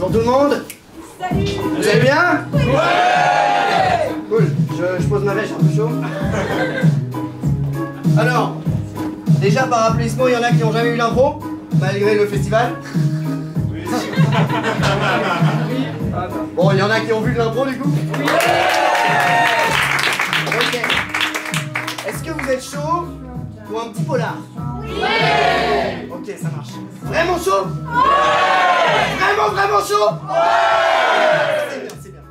Bonjour tout le monde. Salut. Vous allez bien? Ouais. Cool, je pose ma veste, j'ai un peu chaud. Alors, déjà par applaudissement, il y en a qui n'ont jamais eu l'impro, malgré le festival. Oui. Bon, il y en a qui ont vu de l'impro du coup? Oui. Ok. Est-ce que vous êtes chaud pour un petit polar? Oui. Ok, ça marche. Vraiment chaud? Ouais. Vraiment chaud? Ouais. C'est bien, c'est bien.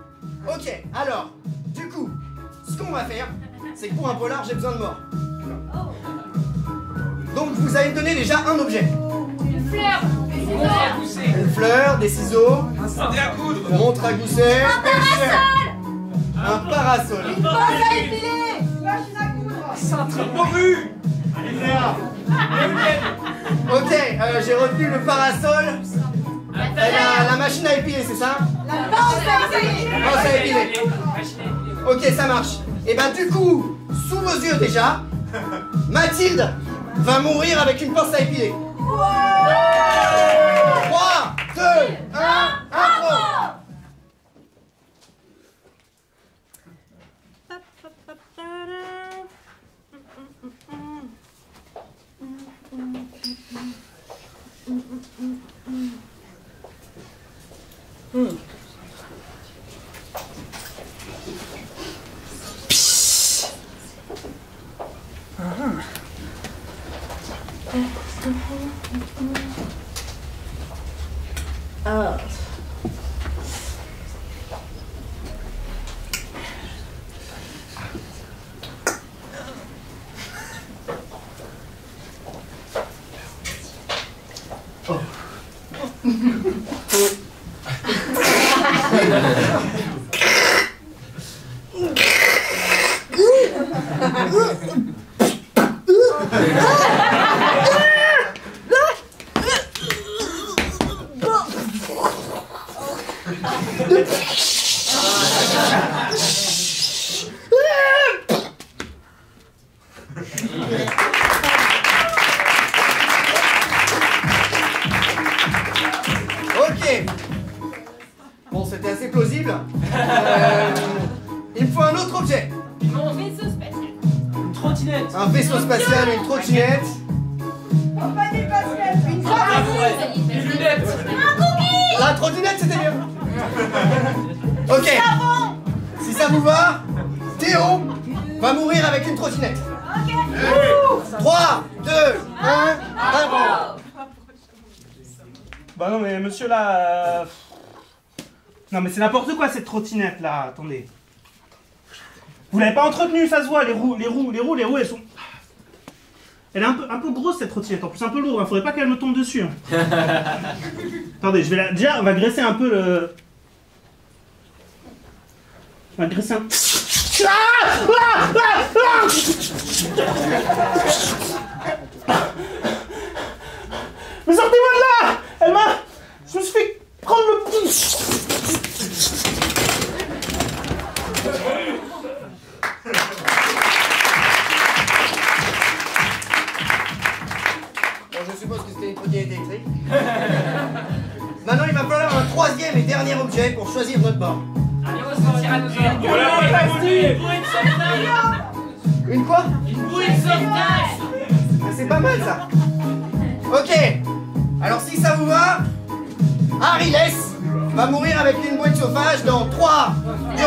Ok, alors, du coup, ce qu'on va faire, c'est que pour un polar, j'ai besoin de morts. Donc vous allez me donner déjà un objet. Une fleur. Une fleur, des ciseaux, Un montre à gousset, Un parasol. un parasol. Une pince à épiler. Machine à coudre. Cintre pourvu. Ok, j'ai retenu le parasol et la machine à épiler, c'est ça? La pince à épiler. Pince à épiler. Ok, ça marche. Et ben du coup, sous vos yeux déjà, Mathilde va mourir avec une pince à épiler. 3, 2, 1, impro. Ok. Bon, c'était assez plausible. Il me faut un autre objet. Mon vaisseau spatial. Une trottinette. Un vaisseau spatial, une trottinette. Compagnie Pascal. Une trottinette. Des lunettes. Un cookie. La trottinette, c'était bien. Ok. Savon. Si ça vous va, Théo va mourir avec une trottinette. Ok. 3, 2, 1, impro. Bah non mais monsieur là... Non mais c'est n'importe quoi cette trottinette là, attendez. Vous l'avez pas entretenue, ça se voit, les roues elles sont... Elle est un peu grosse cette trottinette, en plus un peu lourde, hein. Faudrait pas qu'elle me tombe dessus. Hein. Attendez, je vais la... Déjà on va graisser un peu le... On va graisser un... Mais sortez-moi de là! Elle m'a... Je me suis fait prendre le pouce. Bon, je suppose que c'était une trottinette électrique. Maintenant, il va falloir un troisième et dernier objet pour choisir notre bord. Une quoi? C'est pas mal ça. Ok. Alors si ça vous va, Harry Less va mourir avec une bouée de chauffage dans 3, 2,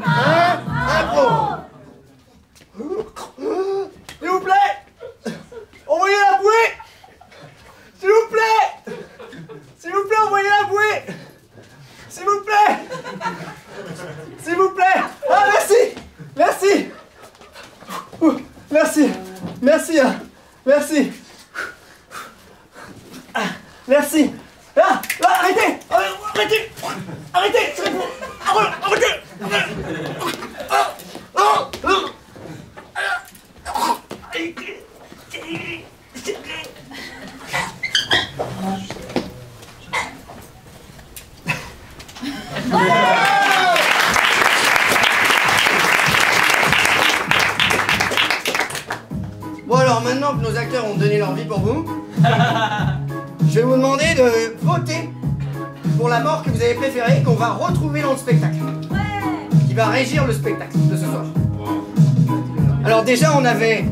1, impro. S'il vous plaît, envoyez la bouée. S'il vous plaît, envoyez la bouée. S'il vous plaît. Ah merci. Merci. Ah, arrêtez. C'est bon. Arrêtez. Bon alors maintenant que nos acteurs ont donné leur vie pour vous, je vais vous demander de voter pour pour la mort que vous avez préférée qu'on va retrouver dans le spectacle. Qui va régir le spectacle de ce soir. Alors déjà, on avait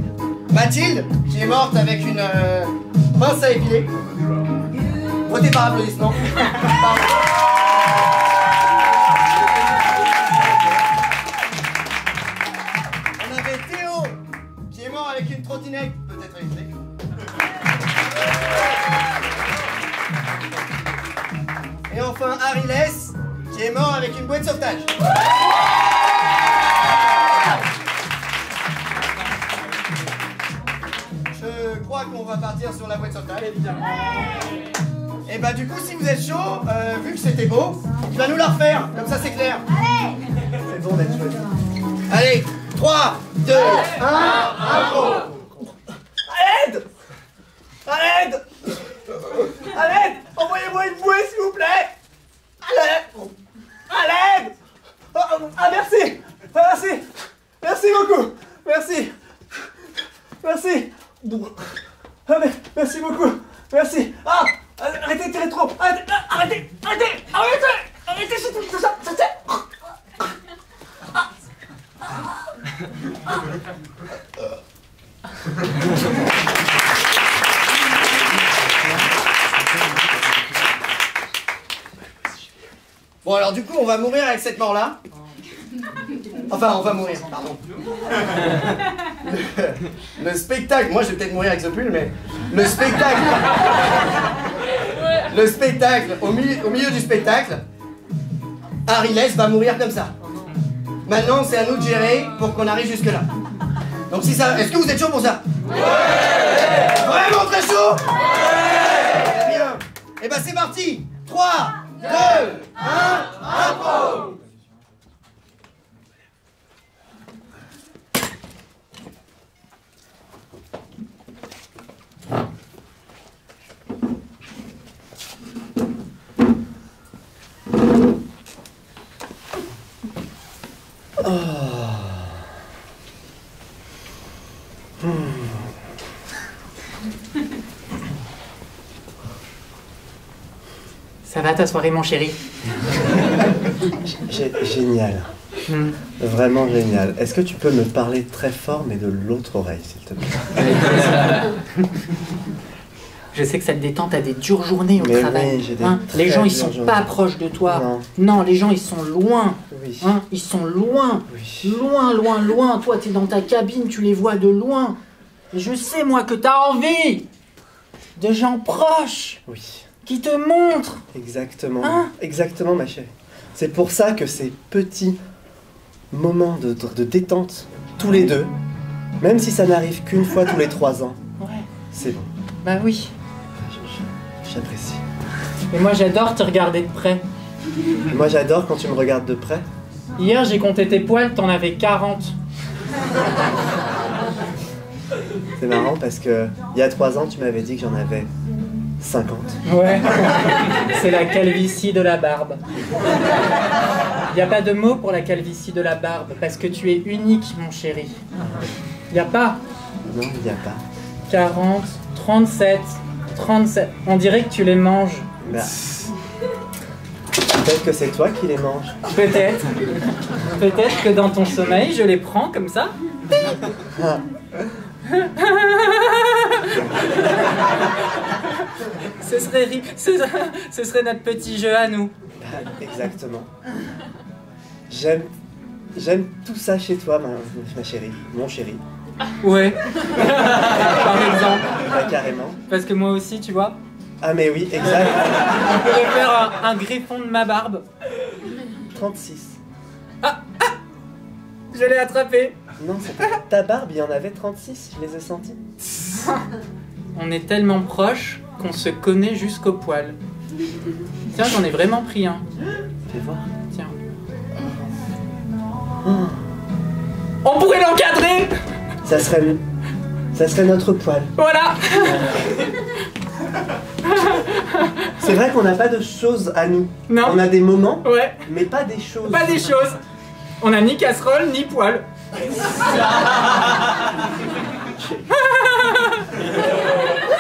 Mathilde, qui est morte avec une pince à épiler. Votez par applaudissement. On avait Théo, qui est mort avec une trottinette, peut-être électrique. Et enfin Ariles, qui est mort avec une bouée de sauvetage. Je crois qu'on va partir sur la bouée de sauvetage. Et bah du coup, si vous êtes chaud, vu que c'était beau, il va nous la refaire, comme ça c'est clair. C'est bon d'être choisi. Allez, 3, 2, 1, impro. À l'aide! À l'aide! À l'aide! Envoyez-moi une bouée s'il vous plaît! À l'aide! À l'aide! Ah merci! Merci! Merci beaucoup! Merci! Merci! Ah, mais, merci beaucoup! Merci! Ah! Arrêtez de tirer trop! Arrêtez! Arrêtez! Arrêtez! Arrêtez! Arrêtez! C'est tout ça! Bon alors du coup on va mourir avec cette mort-là. Enfin on va mourir, pardon. Le spectacle, moi je vais peut-être mourir avec ce pull, mais le spectacle. Le spectacle, au milieu du spectacle, Ariles va mourir comme ça. Maintenant c'est à nous de gérer pour qu'on arrive jusque là. Donc si ça. Est-ce que vous êtes chaud pour ça? Ouais! Vraiment très chaud? Ouais! Bien. Et bah c'est parti! 3, 2, 1, impro! Ça va ta soirée, mon chéri? Génial. Vraiment génial. Est-ce que tu peux me parler très fort, mais de l'autre oreille, s'il te plaît? Je sais que ça te détend, t'as des dures journées au travail. Oui, j'ai des Les gens, ils très sont dures pas journées. proches de toi. Non. Non, les gens, ils sont loin. Oui. Ils sont loin. Oui. Loin, loin, loin. Toi, t'es dans ta cabine, tu les vois de loin. Et je sais, moi, que t'as envie de gens proches Oui. qui te montrent. Exactement. Hein? Exactement, ma chérie. C'est pour ça que ces petits moments de détente, tous les deux, même si ça n'arrive qu'une fois tous les 3 ans, Ouais. c'est bon. Bah oui. J'apprécie. Et moi, j'adore te regarder de près. Moi, j'adore quand tu me regardes de près. Hier, j'ai compté tes poils, t'en avais 40. C'est marrant parce que il y a 3 ans, tu m'avais dit que j'en avais 50. Ouais. C'est la calvitie de la barbe. Il n'y a pas de mot pour la calvitie de la barbe, parce que tu es unique, mon chéri. Il n'y a pas. Non, il n'y a pas. 40, 37, 37. On dirait que tu les manges. Bah, peut-être que c'est toi qui les manges. Peut-être. Peut-être que dans ton sommeil, je les prends comme ça. Ah. Ce serait notre petit jeu à nous. Bah, exactement. J'aime tout ça chez toi, ma chérie, mon chéri. Ouais. Par exemple. Bah, carrément. Parce que moi aussi, tu vois, Ah mais oui, exact. on pourrait faire un griffon de ma barbe. 36. Je l'ai attrapé. Non, c'était ta barbe, il y en avait 36, je les ai sentis. On est tellement proches qu'on se connaît jusqu'au poil. Tiens, j'en ai vraiment pris un. Fais voir. Tiens. On pourrait l'encadrer. Ça serait notre poil. Voilà. C'est vrai qu'on n'a pas de choses à nous. Non. On a des moments, Ouais. mais pas des choses. Pas des choses. On a ni casserole, ni poil.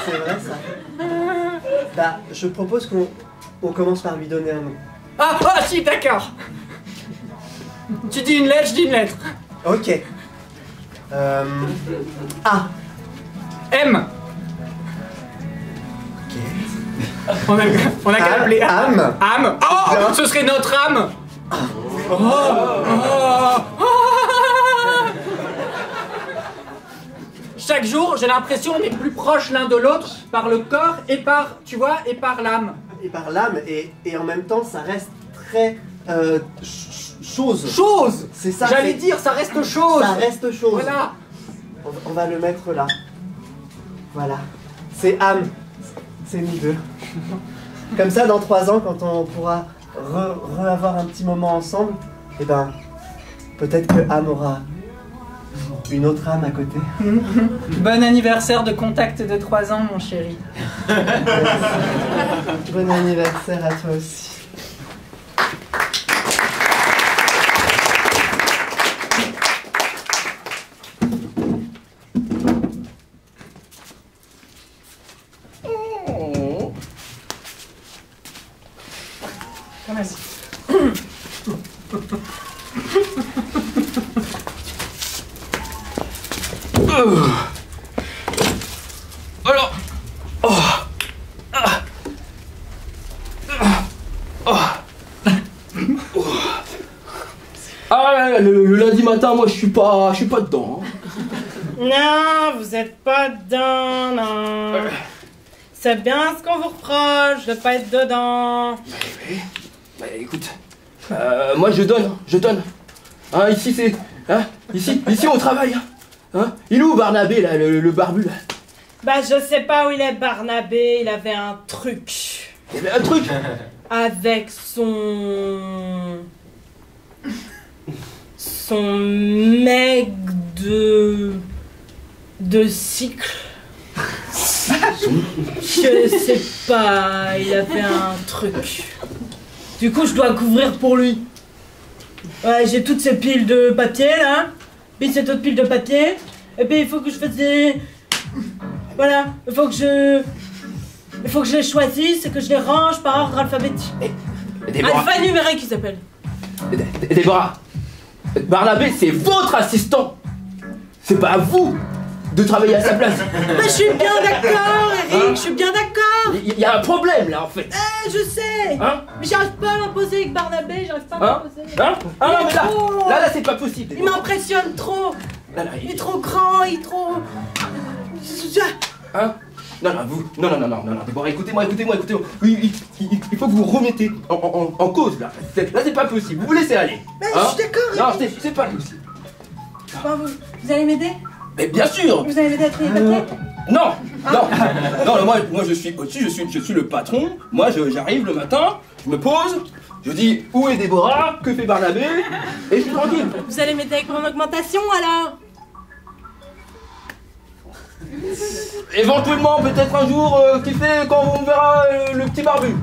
C'est vrai ça. Bah, je propose qu'on on commence par lui donner un nom. Ah, si, d'accord. Tu dis une lettre, je dis une lettre. Ok. A. M. Ok. On a qu'à l'appeler Âme. Âme. Oh, Bien. ce serait notre âme. Chaque jour, j'ai l'impression on est plus proche l'un de l'autre par le corps et par, tu vois, et par l'âme. Et par l'âme, et en même temps, ça reste très chose. Chose. C'est ça. J'allais c'est- dire, ça reste chose. Ça reste chose. Voilà. On va le mettre là. Voilà. C'est âme. C'est nous deux. Comme ça, dans 3 ans, quand on pourra avoir un petit moment ensemble, eh ben, peut-être que âme aura une autre âme à côté. Bon anniversaire de contact de 3 ans, mon chéri. Bon anniversaire à toi aussi. Alors. Oh. Ah, le lundi matin, moi je suis pas dedans. Non, vous êtes pas dedans, non. C'est bien ce qu'on vous reproche, de pas être dedans. Bah écoute, moi je donne. Hein, ici c'est, hein, ici on travaille. Hein, il est où Barnabé là, le barbu là? Bah je sais pas où il est Barnabé, il avait un truc. Il y avait un truc. Avec son mec de cycle. Je sais pas, il avait un truc. Du coup, je dois couvrir pour lui. Ouais, j'ai toutes ces piles de papier là, puis cette autre pile de papier, et puis il faut que je fasse des... Voilà, il faut que je les choisisse et que je les range par ordre alphabétique. Déborah, Alphanumérique, il s'appelle. Déborah, Barnabé c'est votre assistant. C'est pas à vous de travailler à sa place. Mais je suis bien d'accord, Eric, je suis bien d'accord. Il y a un problème là en fait. Je sais. Hein? Mais j'arrive pas à m'imposer avec Barnabé, j'arrive pas à Hein? m'imposer. Hein? Ah non mais trop. là c'est pas possible. Il m'impressionne trop. Là, Il est trop grand, il est trop... Hein? Non, Déborah, écoutez-moi. Oui, il faut que vous remettez en cause là. Là, c'est pas possible. Vous vous laissez aller. Mais Hein? je suis d'accord. Non, c'est pas possible. Bon, vous allez m'aider? Mais bien sûr. Vous allez m'aider à trier les papiers? Non, moi je suis au-dessus, je suis le patron. Moi, j'arrive le matin, je me pose, je dis où est Déborah, que fait Barnabé, et je suis tranquille. Vous allez m'aider avec mon augmentation alors? Éventuellement, peut-être un jour, qui fait quand on verra le petit barbu.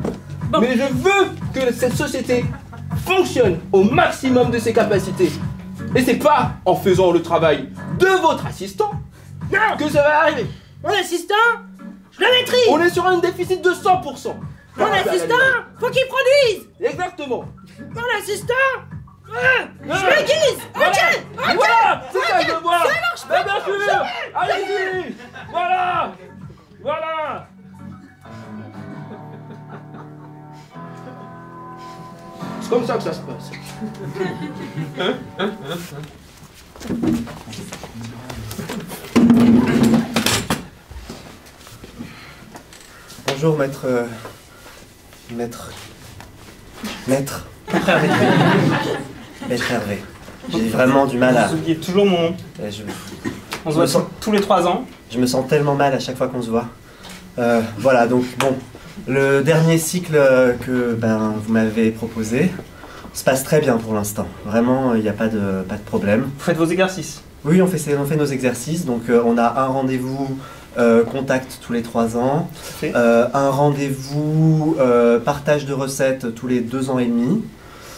Bon. Mais je veux que cette société fonctionne au maximum de ses capacités. Et c'est pas en faisant le travail de votre assistant que ça va arriver. Mon assistant, je le maîtrise. On est sur un déficit de 100%. Mon assistant, faut qu'il produise. Exactement. Mon assistant, je m'aiguise. Ok. Voilà, c'est ça que je veux voir. Mais bien sûr. Allez-y. Voilà. C'est comme ça que ça se passe. Bonjour, maître. Maître Hervé. J'ai vraiment du mal à. Vous oubliez toujours mon nom. On se voit tous les 3 ans. Je me sens tellement mal à chaque fois qu'on se voit. Voilà, donc bon, le dernier cycle que vous m'avez proposé se passe très bien pour l'instant. Vraiment, il n'y a pas de problème. Vous faites vos exercices. Oui, on fait nos exercices. Donc on a un rendez-vous contact tous les 3 ans, Fait. un rendez-vous partage de recettes tous les 2 ans et demi.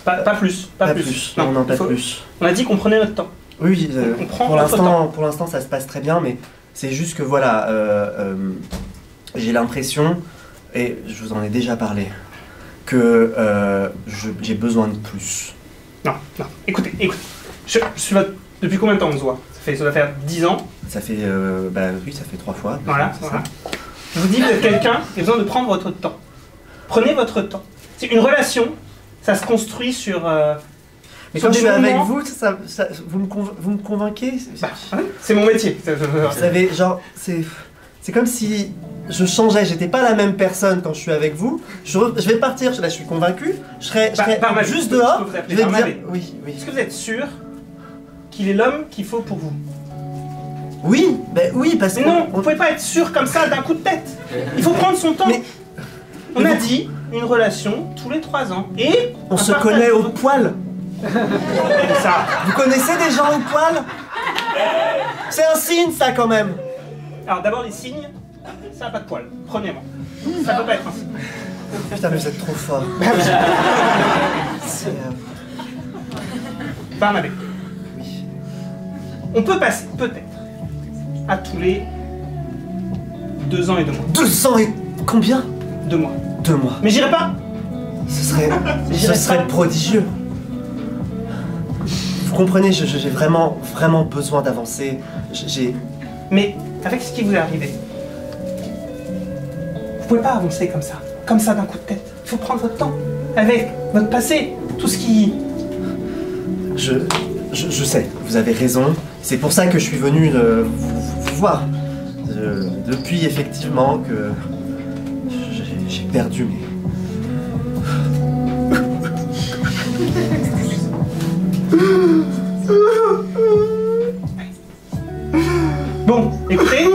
Pas plus. Pas plus. Non, pas il faut- plus. On a dit qu'on prenait notre temps. Oui, On prend pour notre l'instant ça se passe très bien, mais c'est juste que voilà, j'ai l'impression, et je vous en ai déjà parlé, que j'ai besoin de plus. Non, non, écoutez. Je suis là depuis combien de temps on se voit? Ça doit faire 10 ans. Ça fait, oui, ça fait 3 fois. Voilà, c'est voilà. ça. Je vous dis, vous êtes quelqu'un qui a besoin de prendre votre temps. Prenez votre temps. C'est une relation, ça se construit sur... Mais sur quand je des suis avec moments- vous, vous me convainquez. Bah, ouais, c'est mon métier. Vous savez, genre, c'est comme si je changeais, j'étais pas la même personne quand je suis avec vous. Je vais partir, là je suis convaincu, je serai Barnabé, juste je peux dehors, vous appeler je vais me dire... Barnabé. Oui, oui. Est-ce que vous êtes sûr qu'il est l'homme qu'il faut pour vous? Oui, ben oui, parce Mais que... non, vous pouvez pas être sûr comme ça d'un coup de tête. Il faut prendre son temps. Mais- On a dit une relation tous les 3 ans. Et On se partage connaît de au votre- poil. Ça. Vous connaissez des gens au poil? C'est un signe, ça, quand même. Alors d'abord les signes, ça n'a pas de poils, premièrement. Ça peut pas être un signe. Putain, mais vous êtes trop fort. C'est, Barnabé. oui. On peut passer peut-être à tous les 2 ans et 2 mois. 2 ans et combien? 2 mois. 2 mois. Mais j'irai pas. Ce serait J'irai pas. prodigieux. Vous comprenez, j'ai vraiment besoin d'avancer. J'ai... Mais avec ce qui vous est arrivé, vous pouvez pas avancer comme ça d'un coup de tête. Il faut prendre votre temps. Avec votre passé, tout ce qui... Je sais, vous avez raison. C'est pour ça que je suis venu vous voir. Depuis, effectivement, que j'ai perdu mes... Bon, écoutez,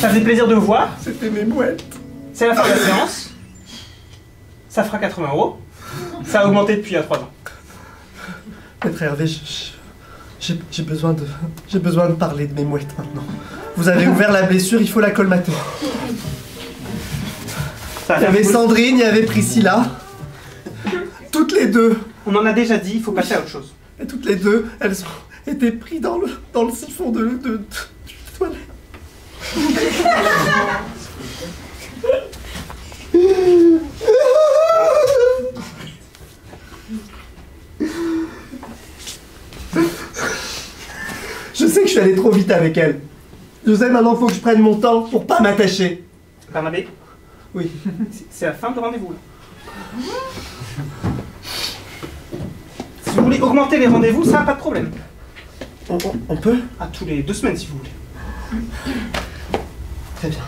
ça faisait plaisir de vous voir. C'était mes mouettes. C'est la fin de la séance. Ça fera 80 €. Ça a augmenté depuis il y a 3 ans. Maître Hervé, j'ai besoin de parler de mes mouettes maintenant. Vous avez ouvert la blessure, il faut la colmater. Ça va Il y faire avait beaucoup. Sandrine, il y avait Priscilla. Toutes les deux. On en a déjà dit, il faut passer à autre chose. Et toutes les deux, elles ont été prises dans le siphon de toilette. Je sais que je suis allé trop vite avec elle. Je sais, maintenant faut que je prenne mon temps pour pas m'attacher. Barnabé, Oui. c'est la fin du rendez-vous là. Si vous voulez augmenter les rendez-vous, ça n'a pas de problème. On peut? À tous les 2 semaines si vous voulez. Très bien.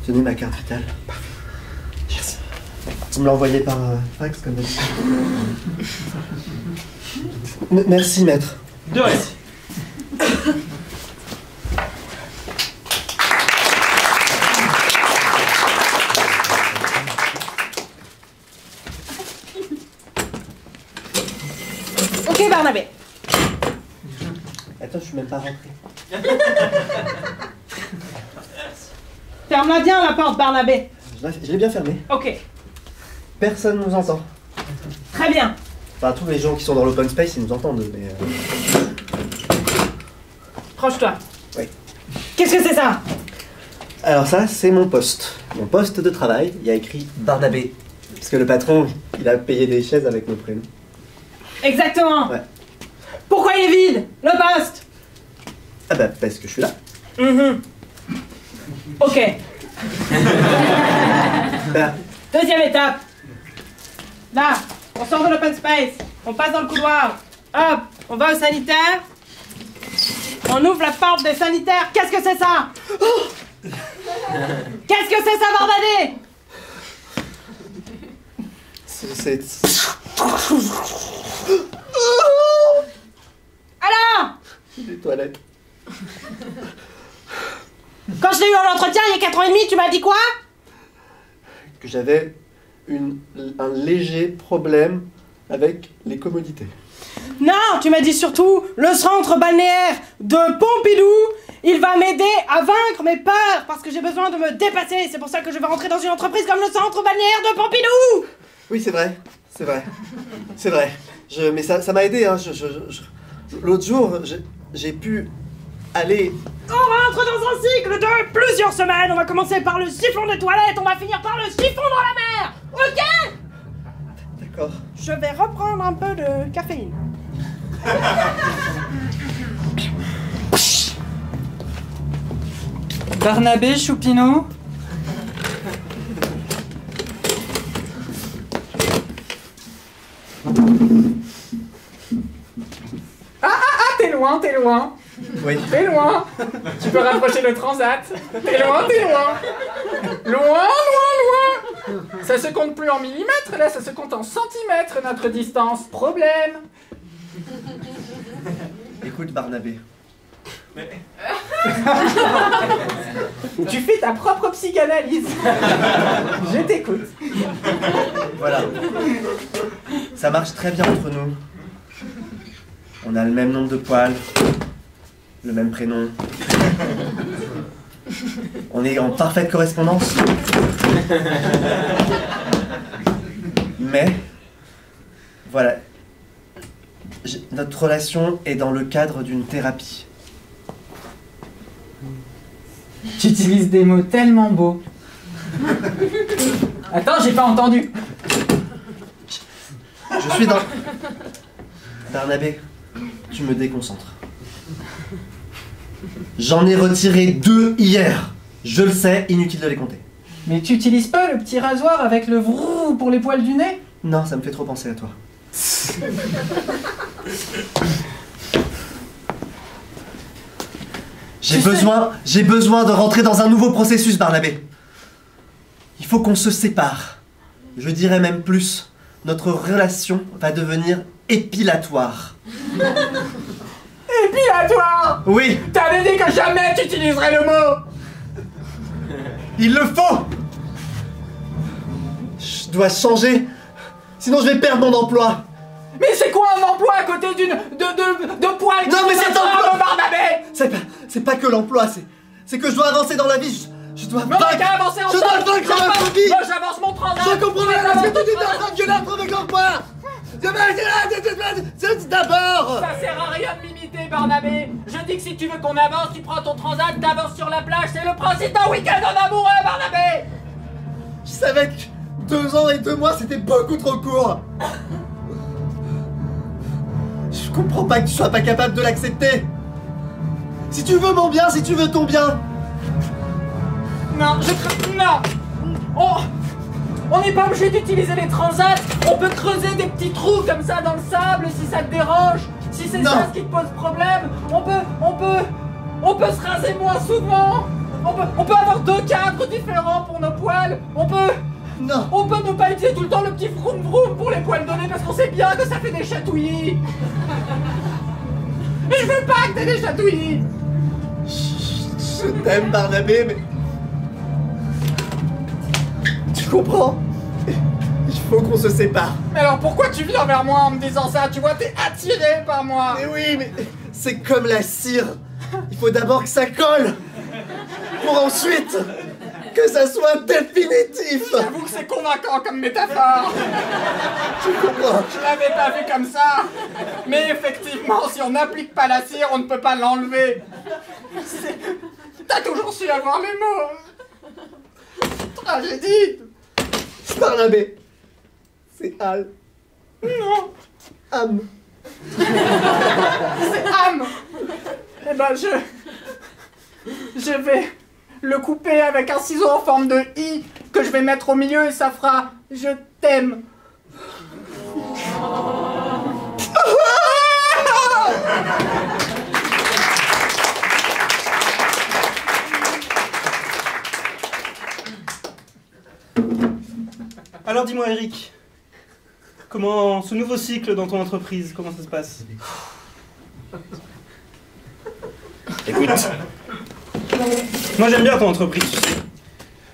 Tenez ma carte vitale. Merci. Vous me l'envoyez par fax comme d'habitude. Merci, maître. De rien. Ok, Barnabé. Attends, je suis même pas rentré. Ferme-la bien la porte, Barnabé. Je l'ai bien fermé. Ok, Personne nous entend. très bien. Enfin, tous les gens qui sont dans l'open space, ils nous entendent, mais... Proche-toi. Oui. Qu'est-ce que c'est ça? Alors ça, c'est mon poste. Mon poste de travail, il y a écrit Barnabé. Parce que le patron, il a payé des chaises avec mon prénom. Exactement. Ouais. Pourquoi il est vide? Le poste. Ah bah, parce que je suis là. Mhm. Ok. Bah, Deuxième étape. Là, on sort de l'open space. On passe dans le couloir. Hop, on va au sanitaire. On ouvre la porte des sanitaires. Qu'est-ce que c'est ça? Qu'est-ce que c'est ça, Barnabé? c'est... Alors, des toilettes. quand je t'ai eu en entretien il y a 4 ans et demi, tu m'as dit quoi? Que j'avais un léger problème avec les commodités. Non, tu m'as dit surtout le centre balnéaire de Pompidou. Il va m'aider à vaincre mes peurs parce que j'ai besoin de me dépasser. C'est pour ça que je vais rentrer dans une entreprise comme le centre balnéaire de Pompidou. Oui, c'est vrai. C'est vrai. C'est vrai. Mais ça m'a aidé. Hein. L'autre jour, j'ai pu Allez. On rentre dans un cycle de plusieurs semaines. On va commencer par le siphon des toilettes, on va finir par le siphon dans la mer. Ok? D'accord. Je vais reprendre un peu de caféine. Barnabé, Choupinou. T'es loin, t'es loin. Oui. T'es loin. Tu peux rapprocher le transat. T'es loin, t'es loin. Loin, loin, loin. Ça se compte plus en millimètres, là, ça se compte en centimètres, notre distance. Problème. Écoute, Barnabé. Tu fais ta propre psychanalyse. Je t'écoute. Voilà. Ça marche très bien entre nous. On a le même nombre de poils, le même prénom. On est en parfaite correspondance. Mais, voilà. Notre relation est dans le cadre d'une thérapie. Tu utilises des mots tellement beaux. Attends, j'ai pas entendu. Je suis dans... Barnabé, tu me déconcentres. J'en ai retiré 2 hier. Je le sais, inutile de les compter. Mais tu utilises pas le petit rasoir avec le vrou pour les poils du nez? Non, ça me fait trop penser à toi. J'ai besoin de rentrer dans un nouveau processus, Barnabé. Il faut qu'on se sépare. Je dirais même plus, notre relation va devenir épilatoire. Épilatoire? Oui, T'avais dit que jamais tu utiliserais le mot. il le faut. Je dois changer, sinon je vais perdre mon emploi. Mais c'est quoi un emploi à côté de poils? Non, mais c'est ton emploi. Barnabé. C'est pas que l'emploi, c'est que je dois avancer dans la vie. Je dois Mais on a qu'à avancer Je dois ensemble. vaincre ma phobie. Moi j'avance mon transat. Je comprends rien à ce que tu dis, t'es en train de gueuler après avec l'emploi. D'abord. Ça sert à rien de m'imiter, Barnabé. Je dis que si tu veux qu'on avance, tu prends ton transat, t'avances sur la plage. C'est le principe d'un week-end en amoureux, Barnabé. Je savais que 2 ans et 2 mois c'était beaucoup trop court. Je comprends pas que tu sois pas capable de l'accepter. Si tu veux mon bien, si tu veux ton bien. Non, non. On n'est pas obligé d'utiliser les transats. On peut creuser des petits trous comme ça dans le sable si ça te dérange. Si c'est ça ce qui te pose problème, on peut se raser moins souvent. On peut avoir 2 cadres différents pour nos poils. On peut ne pas utiliser tout le temps le petit vroom vroom pour les poils donnés parce qu'on sait bien que ça fait des chatouillis. Mais je veux pas que t'aies des chatouillis. Je t'aime, Barnabé, mais... Tu comprends? Il faut qu'on se sépare. Mais alors pourquoi tu viens vers moi en me disant ça? Tu vois, t'es attiré par moi. Mais oui, mais c'est comme la cire. Il faut d'abord que ça colle. Pour ensuite que ça soit définitif. J'avoue que c'est convaincant comme métaphore. Tu comprends? Je l'avais pas vu comme ça. Mais effectivement, si on n'applique pas la cire, on ne peut pas l'enlever. T'as toujours su avoir les mots. Tragédie. Barnabé. C'est Al. Non. Am. C'est Am. Eh ben je vais le couper avec un ciseau en forme de I que je vais mettre au milieu et ça fera je t'aime. Alors dis-moi Eric, comment ce nouveau cycle dans ton entreprise, comment ça se passe? Écoute, Moi j'aime bien ton entreprise, tu sais.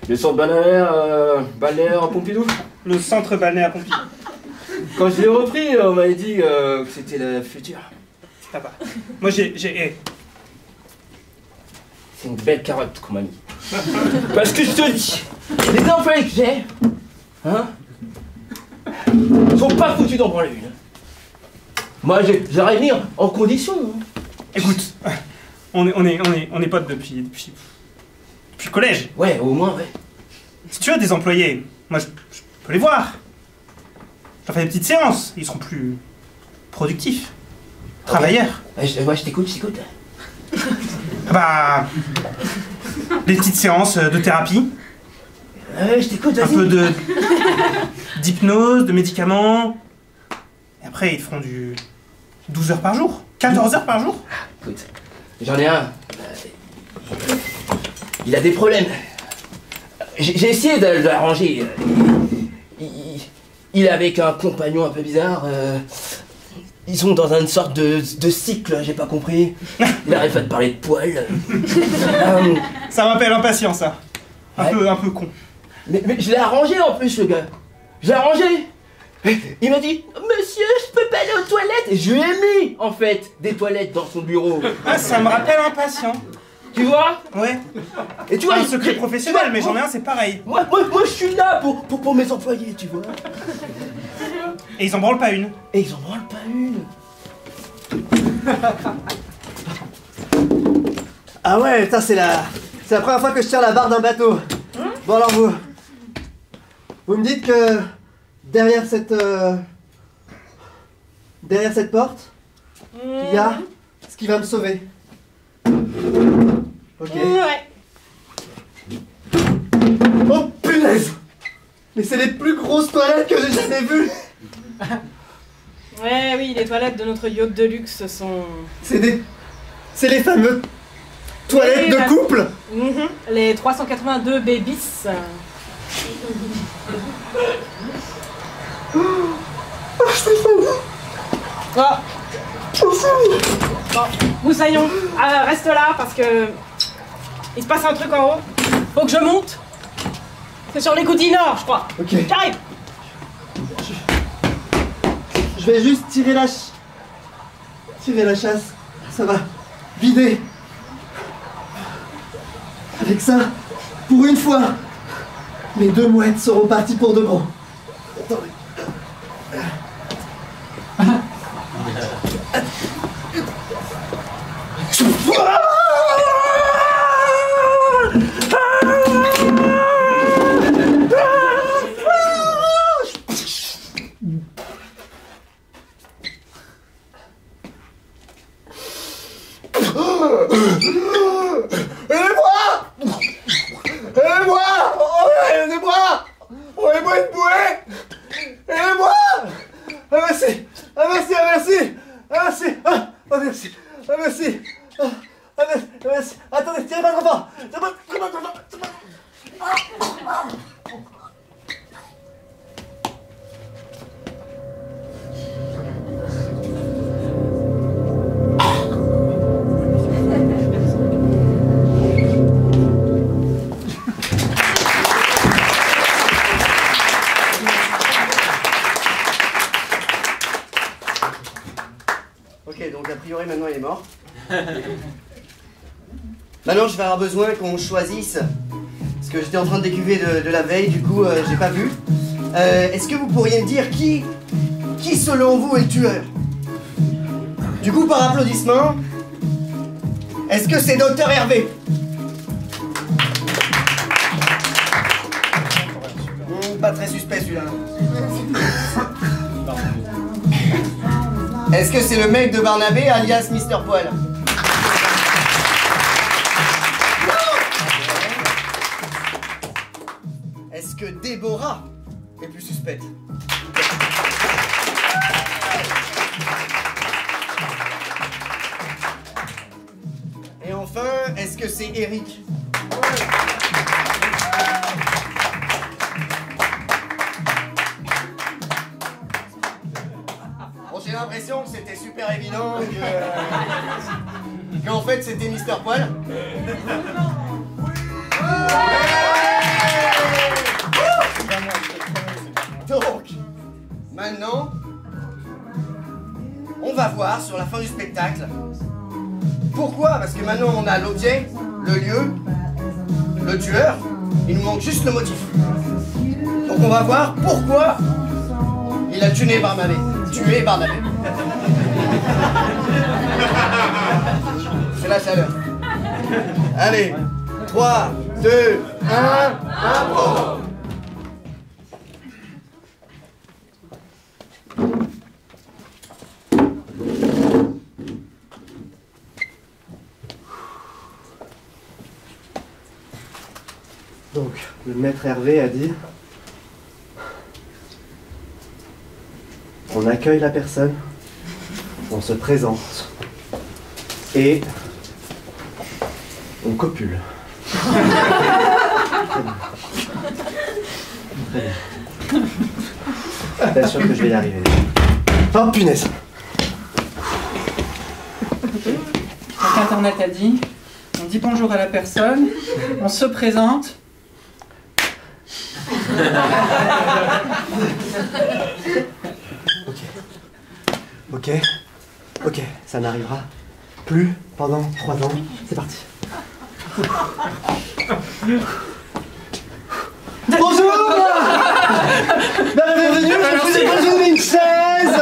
le centre balnéaire Pompidou, Le centre balnéaire Pompidou. quand je l'ai repris, on m'avait dit que c'était le futur. Papa. Moi j'ai... C'est une belle carotte qu'on m'a mis. Parce que je te dis, les employés que j'ai, hein, sont pas foutus d'en prendre une. Moi, j'arrive à venir en condition. Hein. Écoute, On est potes depuis le collège. Ouais, au moins, ouais. Si tu as des employés, moi je peux les voir. Je leur fais des petites séances, ils seront plus productifs. Travailleurs. Ouais, je t'écoute. Bah... des petites séances de thérapie. Ouais, je t'écoute, vas-y. Un peu d'hypnose, de médicaments. Et après, ils feront du 12 heures par jour, 14 heures par jour. Écoute, j'en ai un. Il a des problèmes. J'ai essayé de l'arranger. Il est avec un compagnon un peu bizarre. Ils sont dans une sorte de cycle, j'ai pas compris. Il arrête pas de parler de poils. Ça m'appelle impatient, ça. Un Ouais. peu con. Mais je l'ai arrangé en plus, le gars. Je l'ai arrangé. Il m'a dit, monsieur, je peux pas aller aux toilettes. Et je lui ai mis, en fait, des toilettes dans son bureau. Ah, ça me rappelle impatient. Tu vois? Ouais. Et tu C'est vois, un secret professionnel, mais j'en ai un, c'est pareil. Moi, je suis là pour mes employés, tu vois. Et ils en branlent pas une. Et ils en branlent pas une. Ah ouais, ça c'est la première fois que je tire la barre d'un bateau. Bon alors vous me dites que derrière cette porte, il y a ce qui va me sauver. Ok. Ouais. Oh punaise! Mais c'est les plus grosses toilettes que j'ai jamais vues. Ouais, oui, les toilettes de notre yacht de luxe sont... C'est les fameux toilettes de couple. Les 382 babies. Oh. Bon, Moussaillon, reste là parce que il se passe un truc en haut. Faut que je monte. C'est sur les Goudis Nord, je crois. Ok. J'arrive. Je vais juste tirer la chasse. Ça va vider. Avec ça, pour une fois, mes 2 mouettes seront parties pour de bon. Attendez. Aidez-moi! Oh, aidez-moi! Envoyez-moi une bouée! Aidez-moi! Ah merci! Ah merci! Ah merci! Ah merci! Ah merci! Ah merci! Ah merci! Attendez, tirez pas trop fort! Tirez pas trop fort! Ok, donc a priori maintenant il est mort. Maintenant je vais avoir besoin qu'on choisisse, parce que j'étais en train de décuver de la veille, du coup j'ai pas vu. Est-ce que vous pourriez me dire qui selon vous est le tueur? Du coup par applaudissement, est-ce que c'est Dr Hervé? Pas très suspect celui-là. Est-ce que c'est le mec de Barnabé, alias Mister Poil? Est-ce que Déborah est plus suspecte? Et enfin, est-ce que c'est Eric? Bon, j'ai l'impression que c'était super évident, qu'en fait c'était Mister Poil. Donc, maintenant, on va voir sur la fin du spectacle. Pourquoi? Parce que maintenant on a l'objet, le lieu, le tueur, il nous manque juste le motif. Donc on va voir pourquoi il a tué Barnabé. C'est la chaleur. Allez, 3, 2, 1, impro. Donc, le maître Hervé a dit... On accueille la personne, on se présente, et on copule. Très bien. Très bien. Bien sûr que je vais y arriver. Oh punaise! Donc Internet a dit, on dit bonjour à la personne, on se présente. Ok, ça n'arrivera plus pendant 3 ans. C'est parti. Bonjour! Bienvenue, je vous ai besoin d'une chaise!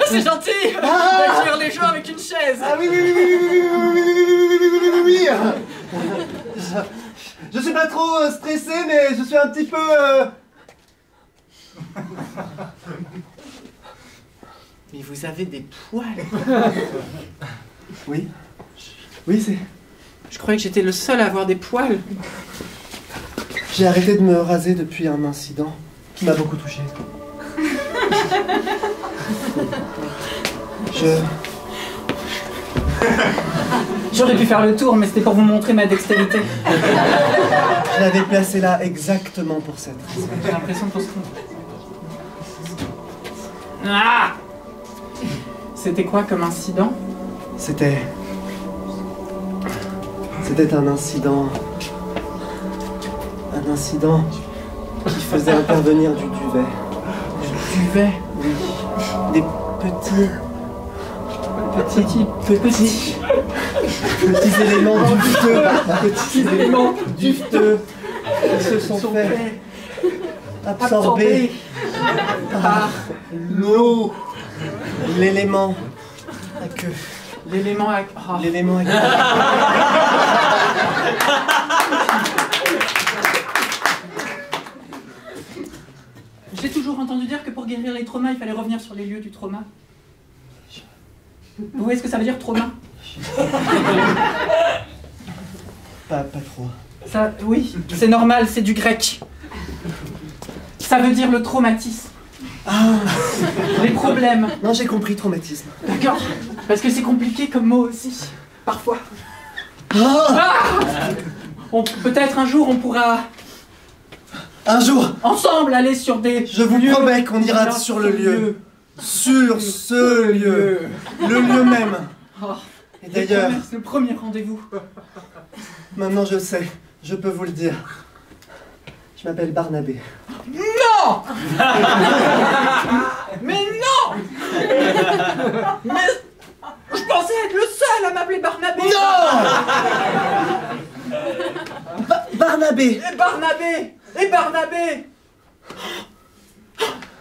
C'est gentil d'accueillir les gens avec une chaise. Ah oui. Je suis pas trop stressé, mais je suis un petit peu... Mais vous avez des poils. Oui, c'est... Je croyais que j'étais le seul à avoir des poils. J'ai arrêté de me raser depuis un incident qui m'a beaucoup touché. J'aurais pu faire le tour, mais c'était pour vous montrer ma dextérité. Je l'avais placé là exactement pour cette raison. J'ai l'impression qu'on se trompe. Ah! C'était quoi comme incident? C'était un incident... Un incident qui faisait intervenir du duvet. Du duvet? Oui. Des petits éléments duveteux. Petits éléments duveteux qui se sont fait absorber par l'eau. L'élément à queue. L'élément à... Oh. L'élément à queue. J'ai toujours entendu dire que pour guérir les traumas, il fallait revenir sur les lieux du trauma. Vous voyez ce que ça veut dire, trauma? Pas trop. Ça, oui, c'est normal, c'est du grec. Ça veut dire le traumatisme. Ah. Les problèmes. Non, j'ai compris, traumatisme. D'accord. Parce que c'est compliqué comme mot aussi, parfois. Peut-être un jour on pourra... Un jour, ensemble aller sur des... je vous lieux promets qu'on ira sur le lieu. Sur ce lieu. Le lieu même. Oh. Et d'ailleurs, le premier rendez-vous. maintenant je sais, je peux vous le dire. Je m'appelle Barnabé. Non. Mais non. Mais je pensais être le seul à m'appeler Barnabé. Non. Barnabé. Et Barnabé.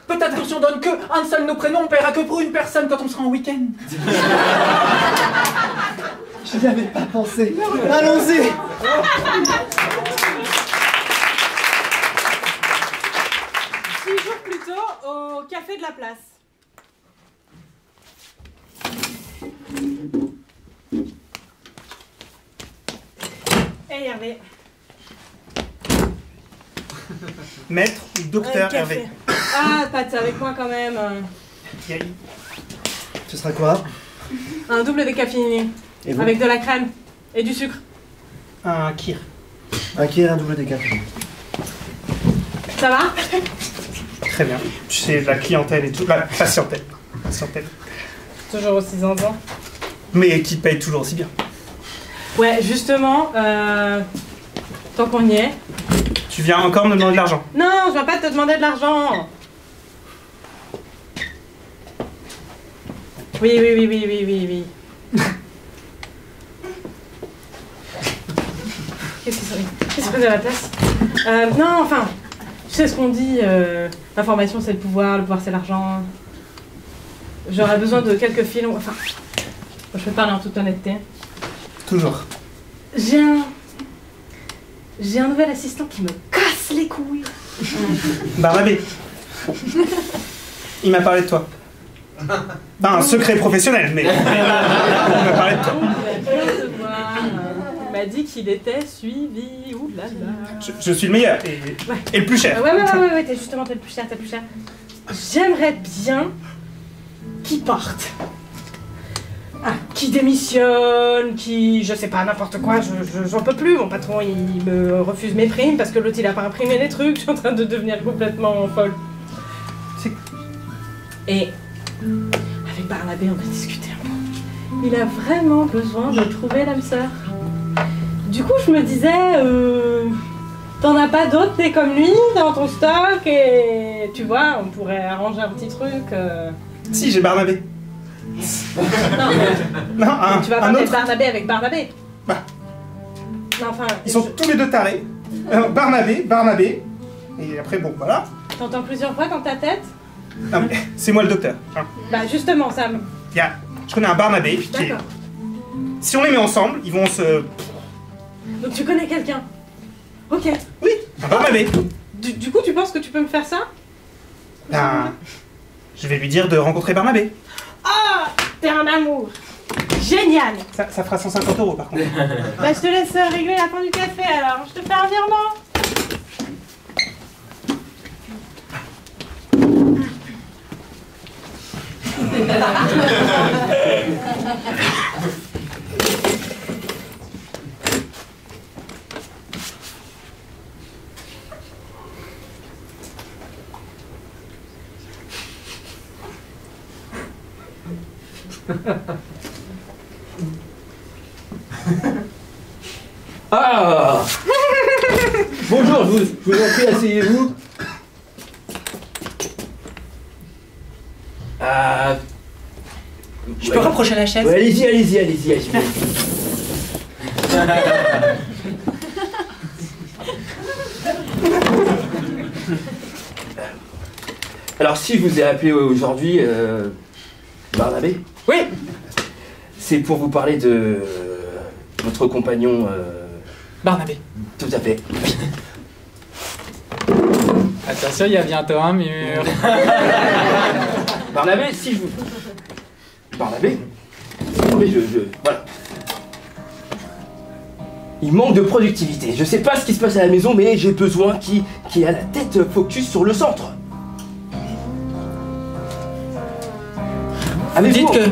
Peut-être que si on donne que un seul de nos prénoms, on paiera que pour une personne quand on sera en week-end. Je n'y avais pas pensé. Allons-y. 6 jours plus tôt, au café de la place. Hey Hervé. Maître ou docteur Café. Hervé? Ah, Pat, avec moi quand même. Ce sera quoi? Un double décaféiné. Et vous? Avec de la crème et du sucre. Un kir. Un qui est un double décafé. Ça va? Très bien. Tu sais, la clientèle et tout. La patientèle. Toujours aussi zinzin. Mais qui paye toujours aussi bien. Ouais, justement, tant qu'on y est. Tu viens encore me demander de l'argent? Non, je viens pas te demander de l'argent. Oui. Qu'est-ce que c'est à la place? Non, enfin, tu sais ce qu'on dit, l'information c'est le pouvoir c'est l'argent. J'aurais besoin de quelques filons, enfin, Je vais parler en toute honnêteté. Toujours. J'ai un nouvel assistant qui me casse les couilles. Barnabé. Il m'a parlé de toi. Pas un secret professionnel, mais il m'a parlé de toi. Il m'a dit qu'il était suivi. Ouh là là. Je suis le meilleur et le plus cher. Ouais, t'es le plus cher, J'aimerais bien qu'il parte. Ah, qui démissionne, qui... je sais pas, n'importe quoi, j'en peux plus. Mon patron, il me refuse mes primes parce que l'autre, il a pas imprimé les trucs. Je suis en train de devenir complètement folle. Et avec Barnabé, on a discuté un peu. Il a vraiment besoin de trouver l'âme sœur. Du coup, je me disais, t'en as pas d'autres des comme lui dans ton stock et tu vois, on pourrait arranger un petit truc. Si, j'ai Barnabé. Non, un tu vas pas mettre autre. Barnabé avec Barnabé. Bah. Non, enfin. Ils sont tous les deux tarés. Barnabé. Et après, bon, voilà. T'entends plusieurs fois dans ta tête? Non, mais c'est moi le docteur. Hein. Bah justement, Sam. Je connais un Barnabé qui est... D'accord. Si on les met ensemble, ils vont se... Donc tu connais quelqu'un? Ok. Oui, un Barnabé. Du coup, tu penses que tu peux me faire ça? Ben, je vais lui dire de rencontrer Barnabé. Ah, t'es un amour. Génial. Ça fera 150 € par contre. Bah je te laisse régler la fin du café alors. Je te fais un virement. Ah. Bonjour, je vous en prie, asseyez-vous. Je peux rapprocher la chaise? Ouais, allez-y. Alors, si je vous ai appelé aujourd'hui, Barnabé, Oui. c'est pour vous parler de votre compagnon. Barnabé. Tout à fait. Attention, il y a bientôt un mur. Barnabé, si je vous. Barnabé. Mais voilà. Il manque de productivité. Je sais pas ce qui se passe à la maison, mais j'ai besoin qu'il ait la tête focus sur le centre. Dites que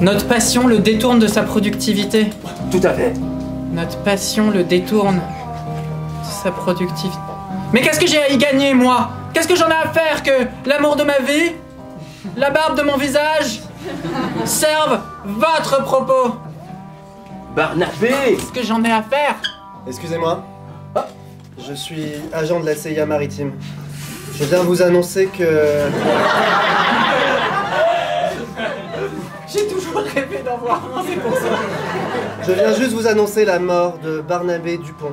notre passion le détourne de sa productivité. Tout à fait. Notre passion le détourne de sa productivité. Mais qu'est-ce que j'ai à y gagner, moi? Qu'est-ce que j'en ai à faire que l'amour de ma vie, la barbe de mon visage, servent votre propos? Barnabé! Qu'est-ce que j'en ai à faire? Excusez-moi. Je suis agent de la CIA maritime. Je viens vous annoncer que... J'ai toujours rêvé d'en voir un, c'est pour ça. Je viens juste vous annoncer la mort de Barnabé Dupont.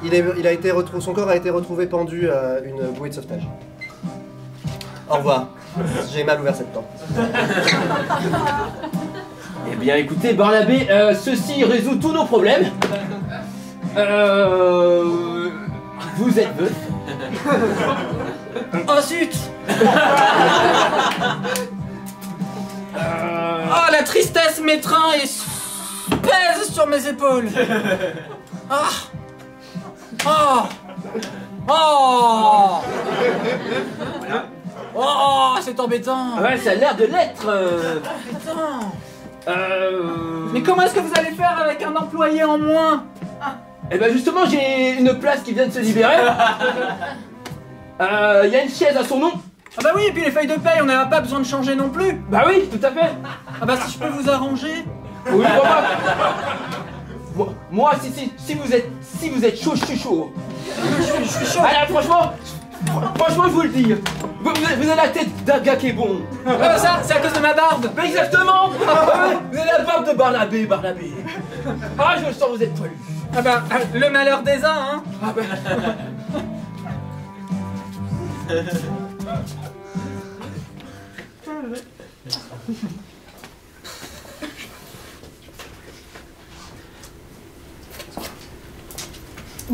Il a été retrouvé, son corps a été retrouvé pendu à une bouée de sauvetage. Au revoir. J'ai mal ouvert cette porte. Eh bien, écoutez, Barnabé, ceci résout tous nos problèmes. Vous êtes veuf. Oh zut! Oh, la tristesse m'étreint et pèse sur mes épaules. Ah. Oh. Oh. Oh, c'est embêtant. Ouais, ça a l'air de l'être. Putain. Mais comment est-ce que vous allez faire avec un employé en moins? Eh ben justement, j'ai une place qui vient de se libérer. Il y a une chaise à son nom. Ah bah oui, et puis les feuilles de paye, on n'a pas besoin de changer non plus. Bah oui, tout à fait. Ah bah si je peux vous arranger. Oui, moi, si vous êtes chaud, je suis chaud. Je suis chaud. Ah là, franchement, je vous le dis. Vous avez la tête d'un gars qui est bon. Ça, c'est à cause de ma barbe. Mais exactement. Vous avez la barbe de Barnabé. Ah, je le sens, vous êtes poilu. Ah bah, le malheur des uns, hein. Ah bah.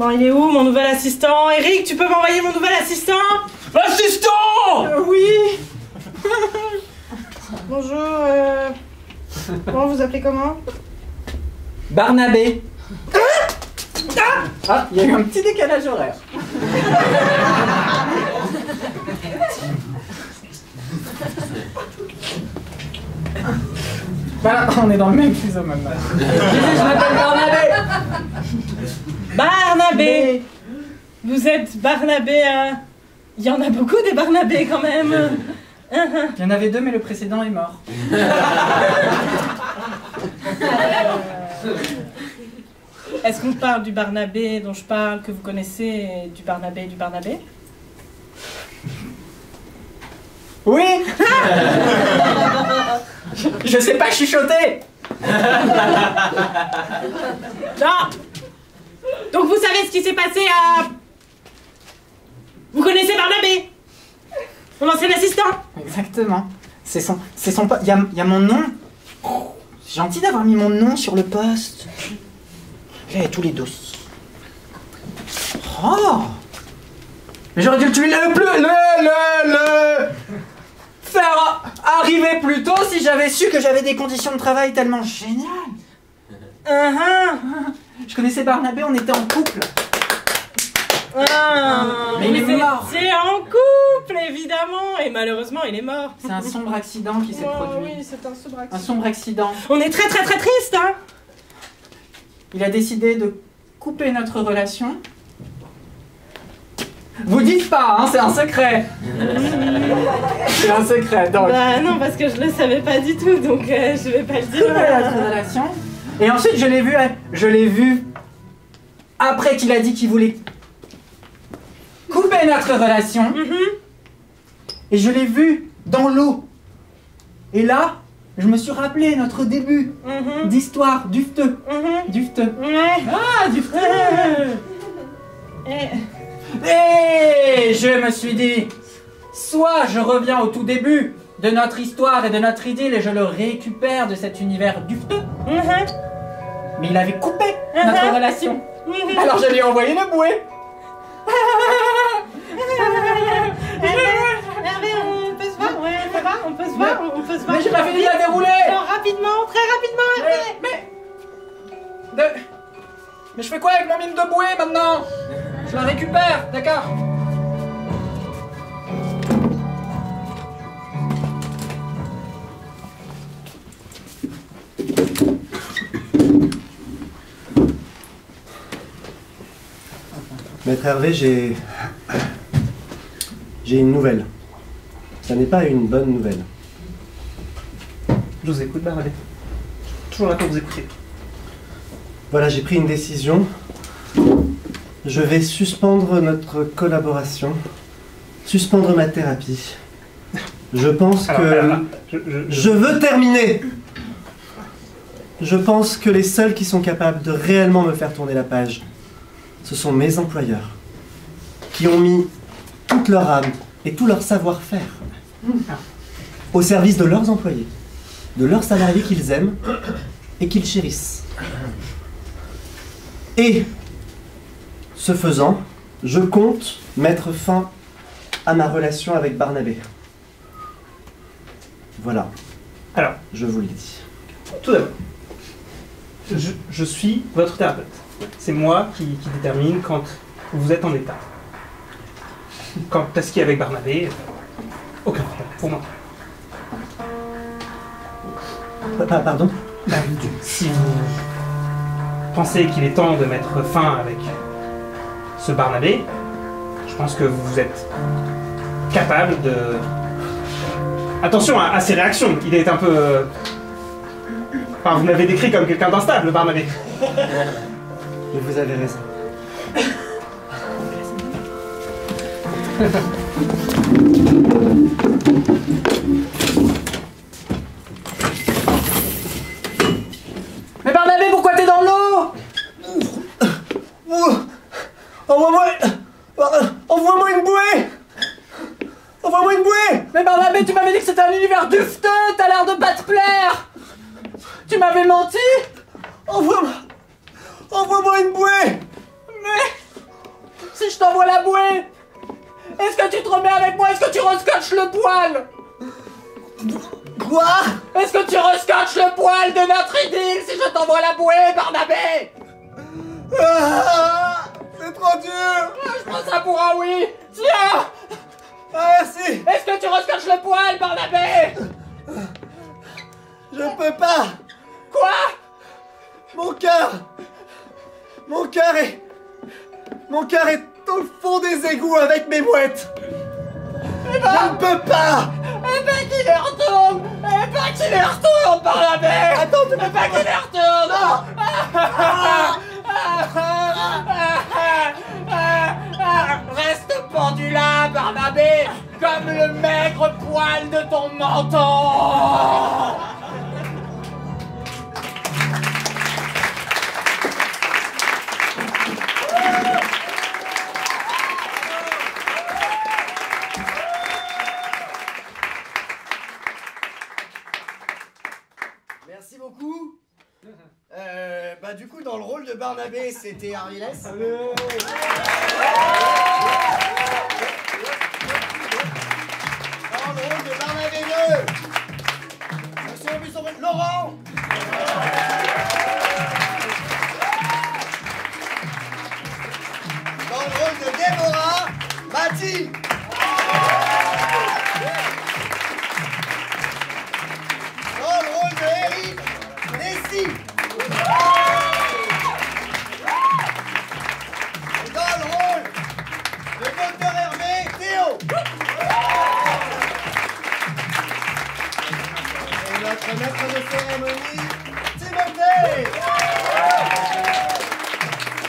Bon, il est où mon nouvel assistant? Eric, tu peux m'envoyer mon nouvel assistant? Assistant! Oui. Bonjour, Comment vous appelez comment? Barnabé. Ah, il y a eu un petit décalage horaire. Bah, on est dans le même fuseau maintenant. Je m'appelle Barnabé. Barnabé. Vous êtes Barnabé, Il y en a beaucoup des Barnabés quand même. Il y en avait 2, mais le précédent est mort. Est-ce qu'on parle du Barnabé dont je parle, que vous connaissez, et du Barnabé du Barnabé? Oui. Je sais pas chuchoter. Non. Donc vous savez ce qui s'est passé à... Vous connaissez Barnabé? Mon ancien assistant? Exactement. C'est son il y a mon nom. Oh, c'est gentil d'avoir mis mon nom sur le poste. J'ai tous les dossiers. Oh. Mais j'aurais dû le tuer le faire arriver plus tôt si j'avais su que j'avais des conditions de travail tellement géniales. Je connaissais Barnabé, on était en couple. Mais il est mort. C'est en couple, évidemment. Et malheureusement, il est mort. C'est un sombre accident qui s'est produit. Oui, c'est un sombre accident. Un sombre accident. On est très très très triste, hein. Il a décidé de couper notre relation. Vous dites pas, hein, c'est un secret. C'est un secret, donc. Bah non, parce que je le savais pas du tout, donc je vais pas le dire. Couper notre relation. Et ensuite, je l'ai vu après qu'il a dit qu'il voulait couper notre relation. Et je l'ai vu dans l'eau. Et là, je me suis rappelé notre début d'histoire, dufteux. Dufteux. Ouais. Ah, dufteux. Et je me suis dit, soit je reviens au tout début de notre histoire et de notre idylle et je le récupère de cet univers dufteux. Mais il avait coupé notre relation. Alors je lui ai envoyé le bouée. Hervé, on peut se voir? Ouais, ça va? On peut se voir? On peut se voir? Mais j'ai pas fini de la dérouler. Non, rapidement, très rapidement, Hervé. Mais je fais quoi avec mon mine de bouée maintenant? Je la récupère, d'accord? Maître Hervé, j'ai une nouvelle. Ça n'est pas une bonne nouvelle. Je vous écoute, Barnabé. Toujours là pour vous écouter. Voilà, j'ai pris une décision. Je vais suspendre notre collaboration, suspendre ma thérapie. Je pense je veux terminer. Je pense que les seuls qui sont capables de réellement me faire tourner la page, ce sont mes employeurs, qui ont mis toute leur âme et tout leur savoir-faire au service de leurs employés, de leurs salariés qu'ils aiment et qu'ils chérissent. Et, ce faisant, je compte mettre fin à ma relation avec Barnabé. Voilà. Alors, je vous le dis. Tout d'abord, je suis votre thérapeute. C'est moi qui détermine quand vous êtes en état. Quand est-ce qu'il y a avec Barnabé, aucun problème pour moi. Pardon? Si vous pensez qu'il est temps de mettre fin avec ce Barnabé, je pense que vous êtes capable de... Attention à ses réactions, il est un peu... Enfin, vous l'avez décrit comme quelqu'un d'instable, Barnabé. Mais vous avez raison. Mais Barnabé, pourquoi t'es dans l'eau? Envoie-moi une bouée! Envoie-moi une bouée! Mais Barnabé, tu m'avais dit que c'était un univers dufteux, t'as l'air de pas te plaire! Tu m'avais menti! Envoie-moi une bouée! Mais... si je t'envoie la bouée? Est-ce que tu te remets avec moi? Est-ce que tu rescotches le poil? Quoi? Est-ce que tu rescotches le poil de notre idylle si je t'envoie la bouée, Barnabé? Ah, c'est trop dur. Je prends ça pour un oui. Tiens! Ah, merci. Est-ce que tu rescotches le poil, Barnabé? Je peux pas. Quoi? Mon cœur est au fond des égouts avec mes mouettes. Je ne peux pas. Eh ben qu'il les retourne! Eh ben qu'il les retourne, Barnabé! Attends, tu Eh ben qu'il les retourne! Reste pendu là, Barnabé, comme le maigre poil de ton menton! Merci beaucoup. Du coup, dans le rôle de Barnabé, c'était Ariles. Dans le rôle de Barnabé 2, Laurent. Dans le rôle de Déborah, Mathilde. Dans le rôle de Eric, Nessie. Et dans le rôle de Dr Hervé, Théo. Et notre maître de cérémonie, Timothée.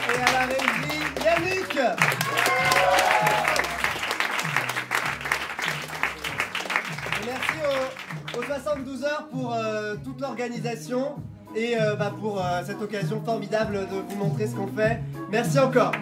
Et à la régie, Yannick. Et merci aux 72 heures pour toute l'organisation et pour cette occasion formidable de vous montrer ce qu'on fait. Merci encore.